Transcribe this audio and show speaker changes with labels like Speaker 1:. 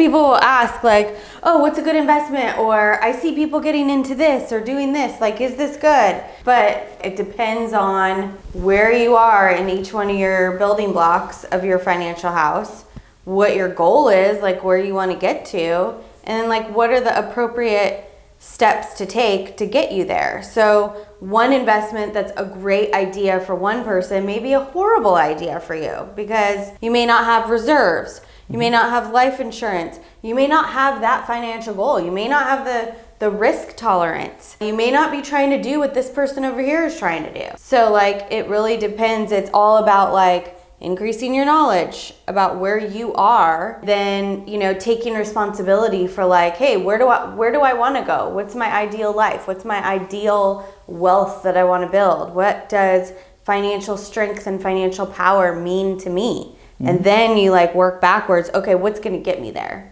Speaker 1: people will ask like, oh, what's a good investment? Or I see people getting into this or doing this, like, is this good? But it depends on where you are in each one of your building blocks of your financial house, what your goal is, like where you want to get to, and then like what are the appropriate steps to take to get you there. So one investment that's a great idea for one person may be a horrible idea for you because you may not have reserves. You may not have life insurance. You may not have that financial goal. You may not have the risk tolerance. You may not be trying to do what this person over here is trying to do. So like, it really depends. It's all about like increasing your knowledge about where you are, then, you know, taking responsibility for like, hey, where do I want to go? What's my ideal life? What's my ideal wealth that I want to build? What does financial strength and financial power mean to me? And then you like work backwards. Okay, what's going to get me there?